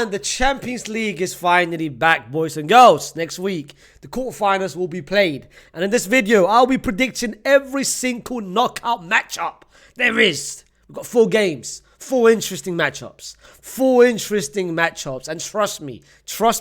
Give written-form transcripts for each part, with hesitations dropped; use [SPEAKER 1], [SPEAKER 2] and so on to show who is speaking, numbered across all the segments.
[SPEAKER 1] And the Champions League is finally back, boys and girls. Next week, the quarterfinals will be played. And in this video, I'll be predicting every single knockout matchup there is. We've got 4 games, 4 interesting matchups. 4 interesting matchups. And trust me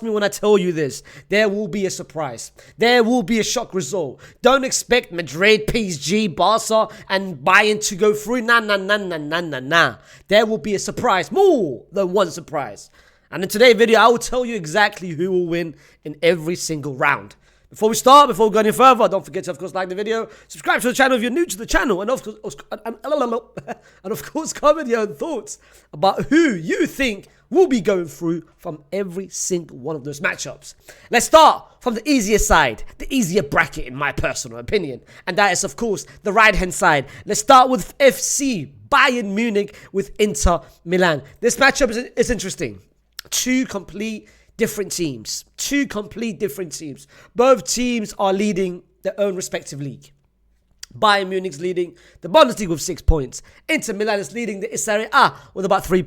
[SPEAKER 1] when I tell you this, there will be a surprise. There will be a shock result. Don't expect Madrid, PSG, Barca, and Bayern to go through. Nah. There will be a surprise. More than one surprise. And in today's video, I will tell you exactly who will win in every single round. Before we go any further, don't forget to, of course, like the video, subscribe to the channel if you're new to the channel, and of course, comment your own thoughts about who you think will be going through from every single one of those matchups. Let's start from the easier side, the easier bracket in my personal opinion, and that is, of course, the right-hand side. Let's start with FC Bayern Munich with Inter Milan. This matchup is interesting. 2 complete different teams. Both teams are leading their own respective league. Bayern Munich's leading the Bundesliga with 6 points. Inter Milan is leading the Serie A with about 3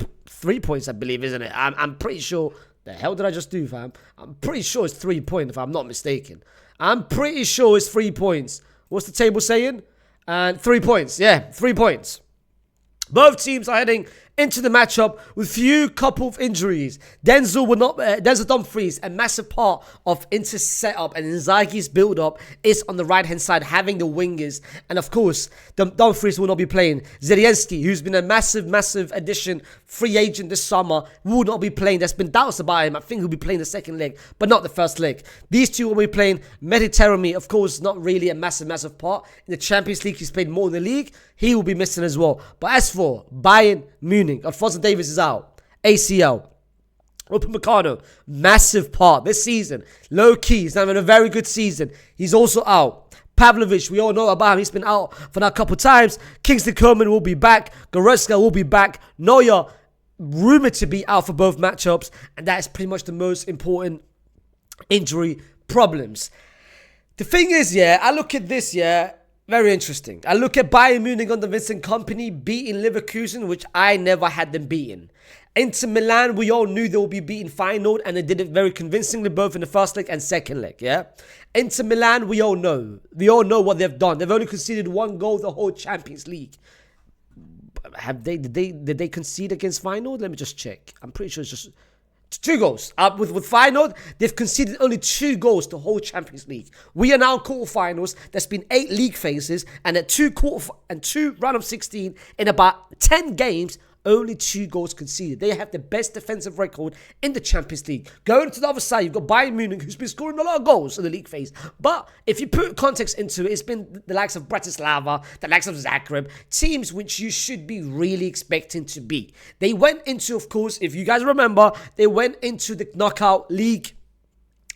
[SPEAKER 1] points, I believe, isn't it? I'm pretty sure. The hell did I just do, fam? I'm pretty sure it's 3 points, if I'm not mistaken. I'm pretty sure it's 3 points. What's the table saying? And 3 points. Yeah, 3 points. Both teams are heading into the matchup with few couple of injuries. Denzel Dumfries, a massive part of Inter's setup and Inzaghi's build-up is on the right-hand side, having the wingers. And of course, Dumfries will not be playing. Zielinski, who's been a massive addition, free agent this summer, will not be playing. There's been doubts about him. I think he'll be playing the second leg, but not the first leg. These two will be playing. Mehdi, of course, not really a massive part. In the Champions League, he's played more in the league. He will be missing as well. But as for Bayern Munich, Alphonso Davies is out. ACL. Upamecano, massive part this season. Low key, he's having a very good season. He's also out. Pavlovic, we all know about him. He's been out for now a couple times. Kingsley Coman will be back. Goretzka will be back. Neuer, rumored to be out for both matchups. And that is pretty much the most important injury problems. The thing is, I look at this, very interesting. I look at Bayern Munich under Vincent Kompany beating Leverkusen, which I never had them beaten. Inter Milan, we all knew they would be beating Feyenoord, and they did it very convincingly, both in the first leg and second leg, Inter Milan, we all know. We all know what they've done. They've only conceded 1 goal the whole Champions League. Did they concede against Feyenoord? Let me just check. I'm pretty sure it's just 2 goals. With Feyenoord, they've conceded only 2 goals the whole Champions League. We are now quarterfinals. There's been 8 league phases and at 2 round of 16 in about 10 games. Only 2 goals conceded. They have the best defensive record in the Champions League. Going to the other side, you've got Bayern Munich, who's been scoring a lot of goals in the league phase. But if you put context into it, it's been the likes of Bratislava, the likes of Zagreb, teams which you should be really expecting to beat. They went into, of course, if you guys remember, they went into the knockout league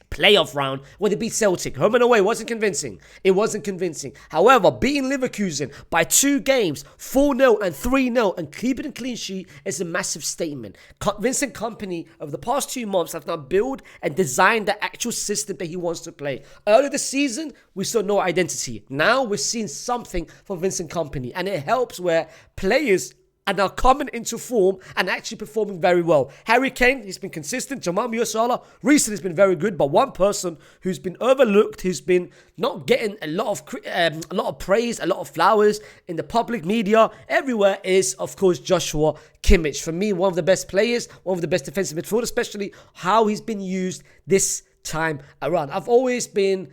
[SPEAKER 1] playoff round where they beat Celtic. Home and away wasn't convincing. It wasn't convincing. However, beating Leverkusen by 2 games, 4-0 and 3-0, and keeping a clean sheet is a massive statement. Vincent Kompany, over the past 2 months, have now built and designed the actual system that he wants to play. Earlier this season, we saw no identity. Now we're seeing something from Vincent Kompany, and it helps where players and are coming into form and actually performing very well. Harry Kane, he's been consistent. Jamal Musiala recently has been very good, but one person who's been overlooked, who's been not getting a lot of praise, a lot of flowers in the public media, everywhere, is, of course, Joshua Kimmich. For me, one of the best players, one of the best defensive midfielders, especially how he's been used this time around. I've always been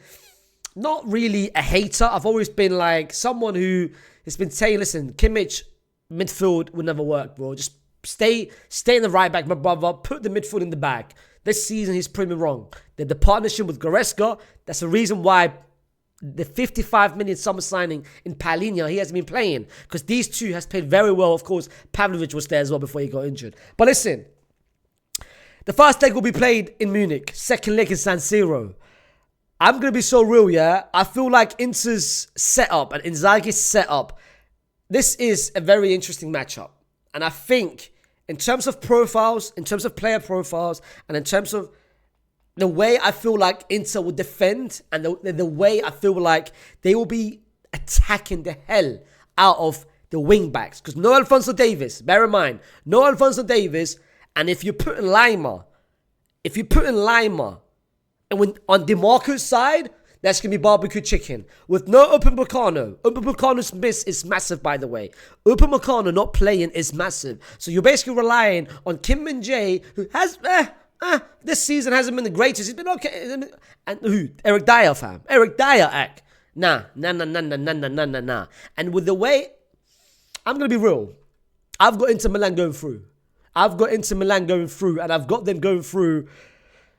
[SPEAKER 1] not really a hater. I've always been like someone who has been saying, listen, Kimmich, midfield will never work, bro. Just stay in the right back, my brother. Put the midfield in the back. This season, he's proven me wrong. The partnership with Goretzka, that's the reason why the 55 million summer signing in Palinha, he hasn't been playing. Because these two has played very well. Of course, Pavlovic was there as well before he got injured. But listen, the first leg will be played in Munich. Second leg in San Siro. I'm going to be so real, I feel like Inter's setup and Inzaghi's setup, this is a very interesting matchup. And I think in terms of profiles, in terms of player profiles, and in terms of the way I feel like Inter will defend, and the way I feel like they will be attacking the hell out of the wing backs. Because no Alphonso Davies, bear in mind, no Alphonso Davies. And if you put Lima if you put in Lima, and when on DeMarco's side, that's going to be barbecue chicken. With no Upamecano. Upamecano's miss is massive, by the way. Upamecano not playing is massive. So you're basically relying on Kim Min-jae, who has, this season hasn't been the greatest. He's been okay. And who? Eric Dyer, fam. Eric Dyer, act. Nah. And with the way, I'm going to be real. I've got Inter Milan going through. And I've got them going through.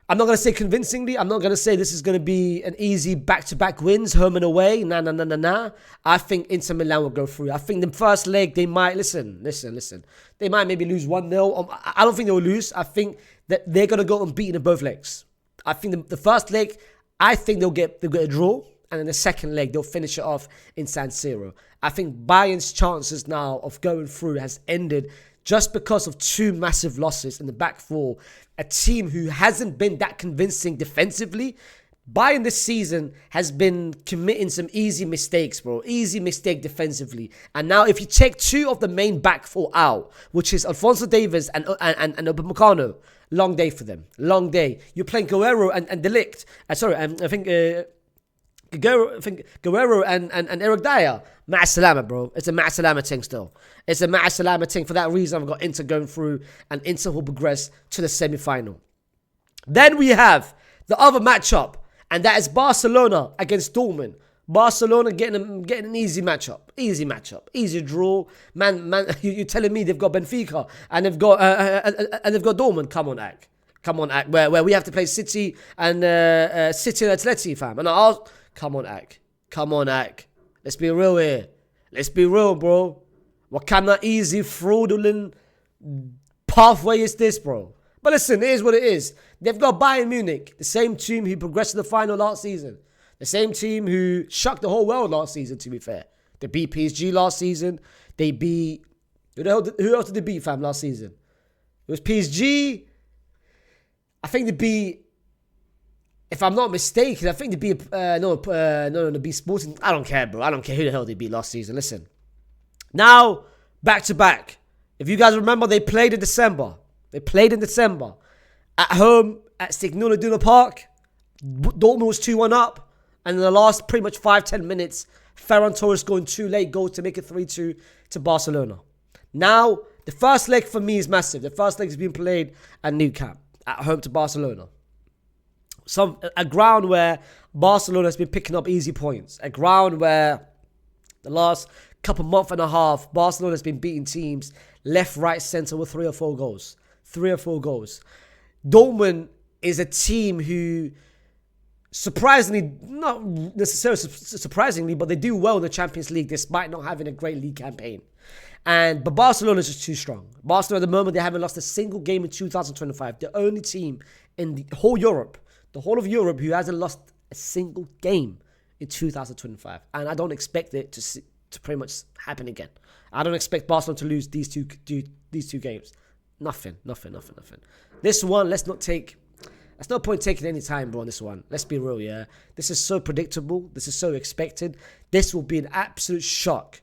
[SPEAKER 1] I'm not going to say convincingly. I'm not going to say this is going to be an easy back-to-back wins, home and away. Nah. I think Inter Milan will go through. I think the first leg, they might, listen. They might maybe lose 1-0. I don't think they will lose. I think that they're going to go unbeaten in both legs. I think the first leg, I think they'll get a draw. And in the second leg, they'll finish it off in San Siro. I think Bayern's chances now of going through has ended just because of two massive losses in the back four. A team who hasn't been that convincing defensively. Bayern this season has been committing some easy mistakes, bro. Easy mistake defensively. And now if you take two of the main back four out, which is Alphonso Davies and Upamecano, long day for them. Long day. You're playing Guerrero and De Ligt. I think Guerrero and Eric Dyer. Ma'asalama, bro. It's a ma'asalama thing still. It's a ma'asalama thing. For that reason, I've got Inter going through, and Inter will progress to the semi-final. Then we have the other matchup, and that is Barcelona against Dortmund. Barcelona getting an easy matchup. Easy draw. Man, you're telling me they've got Benfica and they've got Dortmund. Come on, act. Where we have to play City and Atleti, fam. And come on, act. Let's be real here. Let's be real, bro. What kind of easy, fraudulent pathway is this, bro? But listen, it is what it is. They've got Bayern Munich, the same team who progressed to the final last season. The same team who shocked the whole world last season, to be fair. They beat PSG last season. They beat... Who else did they beat, fam, last season? It was PSG. I think they beat... If I'm not mistaken, I think they beat... they beat Sporting... I don't care, bro. I don't care who the hell they beat last season. Listen. Now, back to back. If you guys remember, they played in December. At home at Signal Iduna Park. Dortmund was 2-1 up. And in the last pretty much 5-10 minutes, Ferran Torres scoring 2 late goals to make it 3-2 to Barcelona. Now, the first leg for me is massive. The first leg is being played at Nou Camp, at home to Barcelona. A ground where Barcelona has been picking up easy points. A ground where the last couple month and a half, Barcelona has been beating teams left, right, centre with 3 or 4 goals. Dortmund is a team who, surprisingly, not necessarily surprisingly, but they do well in the Champions League despite not having a great league campaign. But Barcelona is just too strong. Barcelona at the moment, they haven't lost a single game in 2025. The only team in the whole of Europe who hasn't lost a single game in 2025. And I don't expect it to pretty much happen again. I don't expect Barcelona to lose these two games. Nothing. This one, there's no point taking any time, bro, on this one. Let's be real, yeah? This is so predictable. This is so expected. This will be an absolute shock.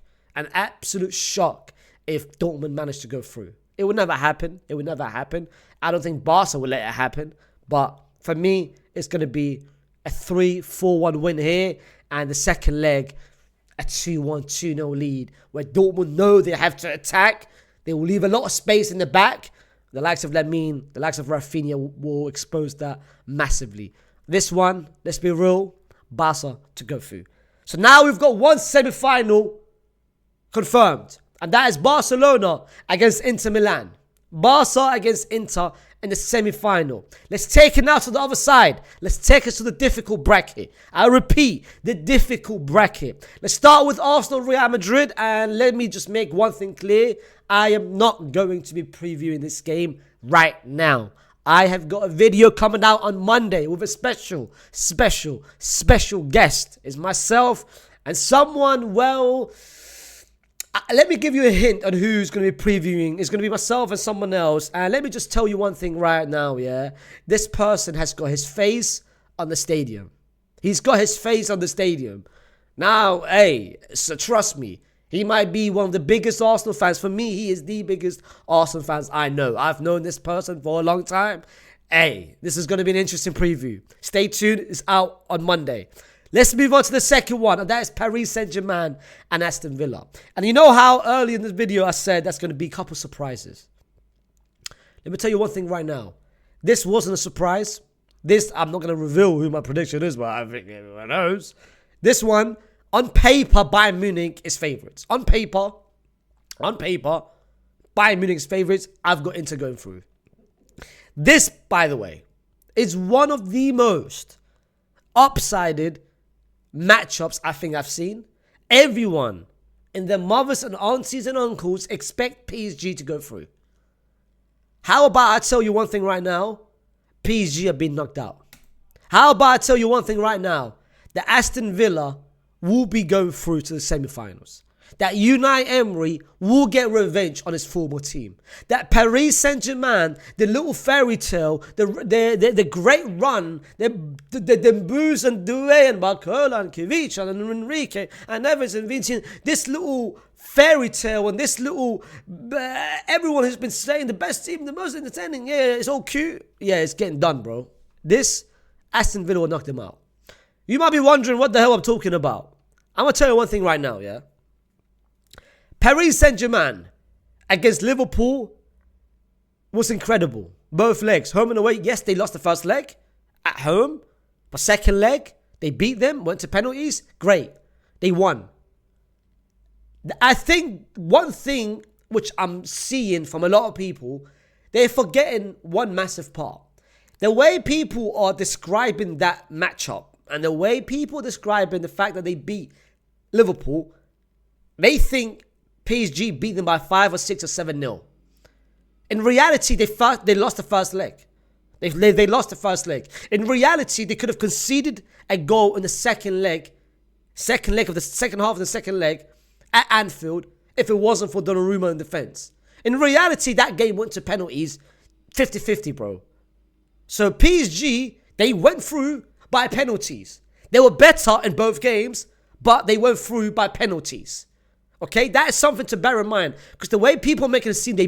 [SPEAKER 1] If Dortmund managed to go through. It would never happen. I don't think Barca will let it happen. But for me, it's going to be a 3-4-1 win here. And the second leg, a 2-1, 2-0 lead. Where Dortmund know they have to attack. They will leave a lot of space in the back. The likes of Lamine, the likes of Rafinha will expose that massively. This one, let's be real, Barca to go through. So now we've got one semi-final confirmed. And that is Barcelona against Inter Milan. Barca against Inter in the semi-final. Let's take it now to the other side. Let's take us to the difficult bracket. I repeat, the difficult bracket. Let's start with Arsenal, Real Madrid. And let me just make one thing clear. I am not going to be previewing this game right now. I have got a video coming out on Monday with a special guest. It's myself and someone, well... Let me give you a hint on who's going to be previewing. It's going to be myself and someone else. And let me just tell you one thing right now, yeah? This person has got his face on the stadium. He's got his face on the stadium. Now, hey, so trust me. He might be one of the biggest Arsenal fans. For me, he is the biggest Arsenal fans I know. I've known this person for a long time. Hey, this is going to be an interesting preview. Stay tuned. It's out on Monday. Let's move on to the second one, and that is Paris Saint-Germain and Aston Villa. And you know how early in this video I said that's going to be a couple surprises. Let me tell you one thing right now. This wasn't a surprise. I'm not going to reveal who my prediction is, but I think everyone knows. This one, on paper, Bayern Munich is favourites. On paper, Bayern Munich is favourites. I've got Inter going through. This, by the way, is one of the most upsided matchups I think I've seen. Everyone and their mothers and aunties and uncles expect PSG to go through. How about I tell you one thing right now? PSG have been knocked out. How about I tell you one thing right now? That Aston Villa will be going through to the semi-finals. That Unai Emery will get revenge on his former team. That Paris Saint-Germain, the little fairy tale, the great run, the Dembouz and Doué and Barcola and Kivic and Enrique and Neves and Vincent, this little fairy tale and this little, everyone has been saying the best team, the most entertaining, yeah, it's all cute. Yeah, it's getting done, bro. This, Aston Villa will knock them out. You might be wondering what the hell I'm talking about. I'm going to tell you one thing right now, yeah? Paris Saint-Germain against Liverpool was incredible. Both legs, home and away. Yes, they lost the first leg at home. But second leg, they beat them, went to penalties. Great. They won. I think one thing which I'm seeing from a lot of people, they're forgetting one massive part. The way people are describing that matchup and the way people are describing the fact that they beat Liverpool, they think PSG beat them by 5 or 6 or 7-0. In reality, they lost the first leg. They lost the first leg. In reality, they could have conceded a goal in the second leg of the second half of the second leg at Anfield if it wasn't for Donnarumma in defense. In reality, that game went to penalties 50-50, bro. So PSG, they went through by penalties. They were better in both games, but they went through by penalties. Okay, that is something to bear in mind. Because the way people are making it seem they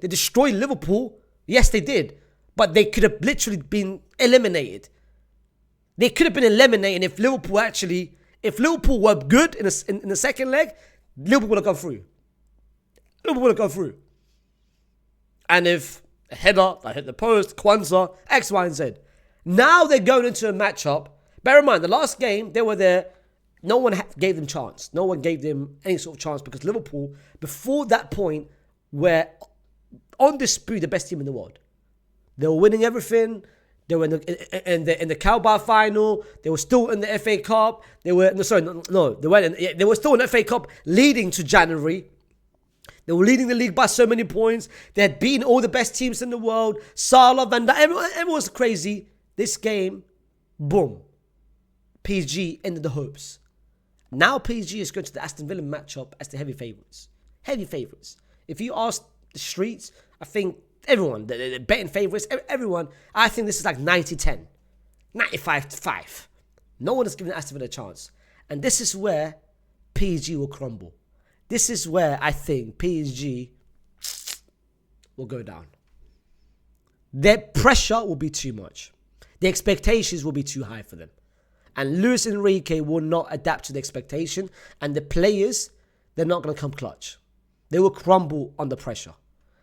[SPEAKER 1] destroyed Liverpool, yes, they did. But they could have literally been eliminated. They could have been eliminated if Liverpool were good in the second leg, Liverpool would have gone through. Liverpool would have gone through. And if a header that hit the post, Kwanzaa, X, Y, and Z. Now they're going into a matchup. Bear in mind, the last game, they were there. No one gave them chance. No one gave them any sort of chance because Liverpool, before that point, were on dispute the best team in the world. They were winning everything. They were in the Carabao final. They were still in the FA Cup. They were They were still in the FA Cup leading to January. They were leading the league by so many points. They had beaten all the best teams in the world. Salah, Van Dijk, everyone was crazy. This game, boom, PSG ended the hopes. Now PSG is going to the Aston Villa matchup as the heavy favourites. Heavy favourites. If you ask the streets, I think everyone, the betting favourites, everyone, I think this is like 90-10. 95-5. No one is giving Aston Villa a chance. And this is where PSG will crumble. This is where I think PSG will go down. Their pressure will be too much. The expectations will be too high for them. And Luis Enrique will not adapt to the expectation. And the players, they're not going to come clutch. They will crumble under pressure.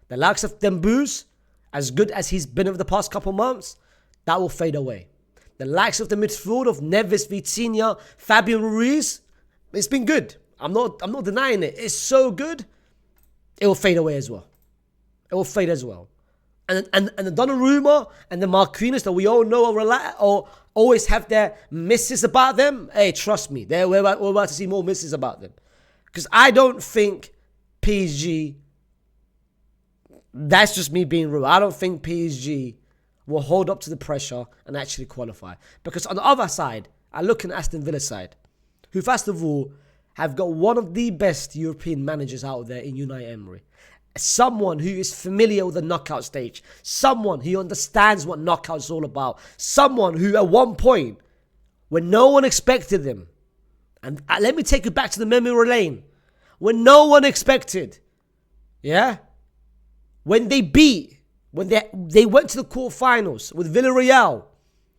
[SPEAKER 1] The likes of Dembouz, as good as he's been over the past couple months, that will fade away. The likes of the midfield of Neves, Vitinha, Fabian Ruiz, it's been good. I'm not denying it. It's so good. It will fade away as well. It will fade as well. And the Donnarumma and the Marquinhos that we all know or always have their misses about them. Hey, trust me, we're about to see more misses about them. Because I don't think PSG, that's just me being real. I don't think PSG will hold up to the pressure and actually qualify. Because on the other side, I look at Aston Villa's side, who first of all have got one of the best European managers out there in Unai Emery. Someone who is familiar with the knockout stage. Someone who understands what knockout is all about. Someone who at one point, when no one expected them, and let me take you back to the memory lane, when no one expected, yeah? When they beat when they went to the quarterfinals with Villarreal.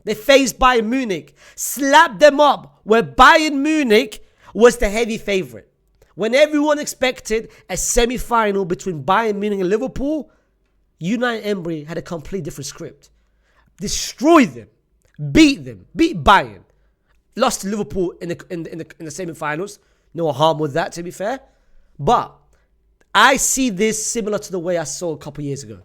[SPEAKER 1] They faced Bayern Munich, slapped them up, where Bayern Munich was the heavy favourite. When everyone expected a semi-final between Bayern Munich and Liverpool, Unai Emery had a completely different script. Destroy them, beat Bayern, lost to Liverpool in the semi-finals. No harm with that, to be fair. But I see this similar to the way I saw a couple years ago,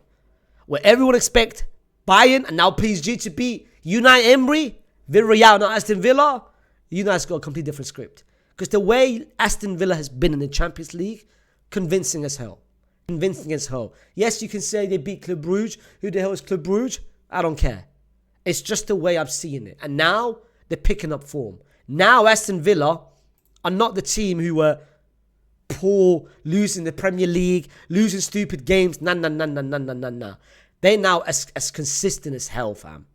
[SPEAKER 1] where everyone expect Bayern and now PSG to beat Unai Emery, Villarreal, now Aston Villa. Unai's got a completely different script. Because the way Aston Villa has been in the Champions League, convincing as hell. Convincing as hell. Yes, you can say they beat Club Brugge. Who the hell is Club Brugge? I don't care. It's just the way I'm seeing it. And now they're picking up form. Now Aston Villa are not the team who were poor, losing the Premier League, losing stupid games. Nah. They're now as consistent as hell, fam.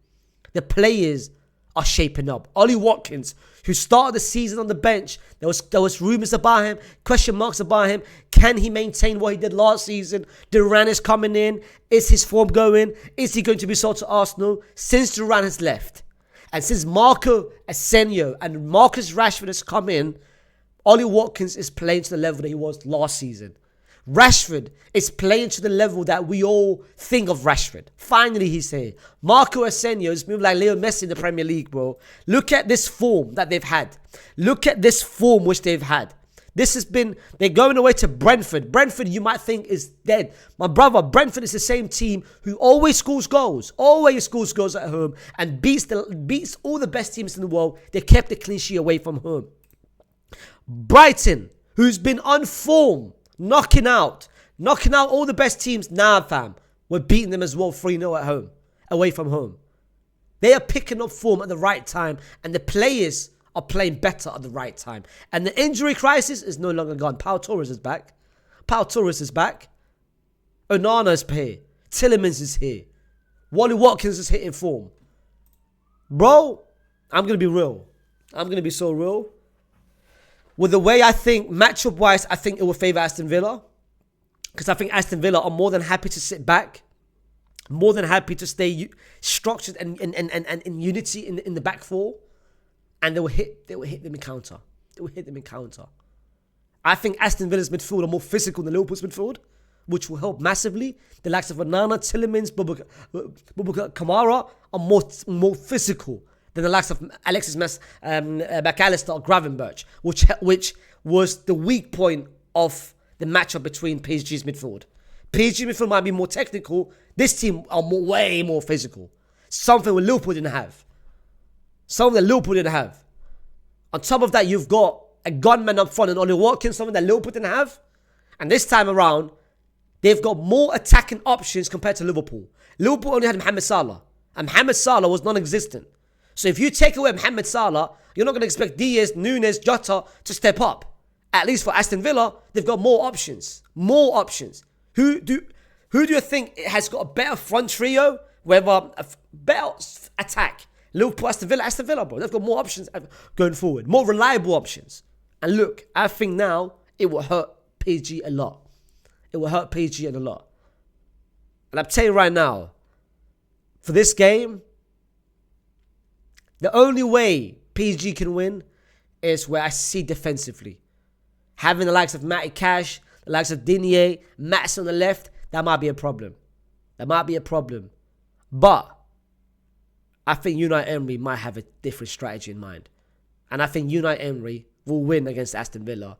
[SPEAKER 1] The players are shaping up. Ollie Watkins, who started the season on the bench, there was rumours about him, question marks about him. Can he maintain what he did last season? Duran is coming in. Is his form going? Is he going to be sold to Arsenal? Since Duran has left, and since Marco Asensio and Marcus Rashford has come in, Ollie Watkins is playing to the level that he was last season. Rashford is playing to the level that we all think of Rashford. Finally, he's here. Marco Asensio is moving like Leo Messi in the Premier League, bro. Look at this form that they've had. Look at this form which they've had. This has been, they're going away to Brentford. Brentford, you might think, is dead. My brother, Brentford is the same team who always scores goals. Always scores goals at home and beats all the best teams in the world. They kept the clean sheet away from home. Brighton, who's been on form, knocking out all the best teams. Nah, fam. We're beating them as well 3-0 at home, away from home. They are picking up form at the right time, and the players are playing better at the right time. And the injury crisis is no longer gone. Pau Torres is back. Onana is here. Tielemans is here. Wally Watkins is hitting form. Bro, I'm going to be real. I'm going to be so real. With the way I think, matchup-wise, I think it will favour Aston Villa. Because I think Aston Villa are more than happy to sit back. More than happy to stay structured and in unity in the back four. And they will hit them in counter. I think Aston Villa's midfield are more physical than Liverpool's midfield, which will help massively. The likes of Onana, Tielemans, Boubacar Kamara are more physical than the likes of Alexis McAllister or Gravenberch, which was the weak point of the matchup between PSG's midfield. PSG midfield might be more technical. This team are way more physical. Something that Liverpool didn't have. On top of that, you've got a gunman up front in Ollie Watkins, something that Liverpool didn't have. And this time around, they've got more attacking options compared to Liverpool. Liverpool only had Mohamed Salah. And Mohamed Salah was non-existent. So if you take away Mohamed Salah, you're not going to expect Diaz, Nunes, Jota to step up. At least for Aston Villa, they've got more options. Who do you think has got a better front trio? Whether a better attack? Liverpool, Aston Villa, bro. They've got more options going forward. More reliable options. And look, I think now it will hurt PSG a lot. And I'm telling you right now, for this game, the only way PSG can win is where I see defensively. Having the likes of Matty Cash, the likes of Digne, Mats on the left, that might be a problem. But I think Unai Emery might have a different strategy in mind. And I think Unai Emery will win against Aston Villa.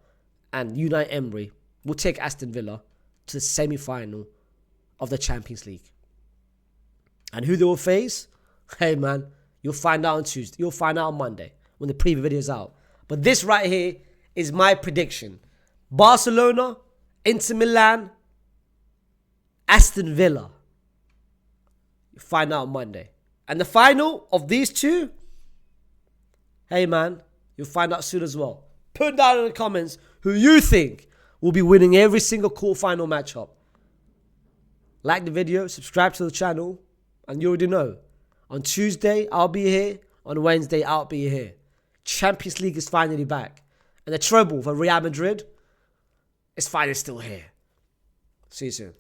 [SPEAKER 1] And Unai Emery will take Aston Villa to the semi-final of the Champions League. And who they will face? Hey, man, you'll find out on Tuesday. You'll find out on Monday when the preview video is out. But this right here is my prediction. Barcelona, Inter Milan, Aston Villa. You'll find out on Monday. And the final of these two, hey man, you'll find out soon as well. Put down in the comments who you think will be winning every single quarterfinal matchup. Like the video, subscribe to the channel, and you already know. On Tuesday, I'll be here. On Wednesday, I'll be here. Champions League is finally back. And the treble for Real Madrid is finally still here. See you soon.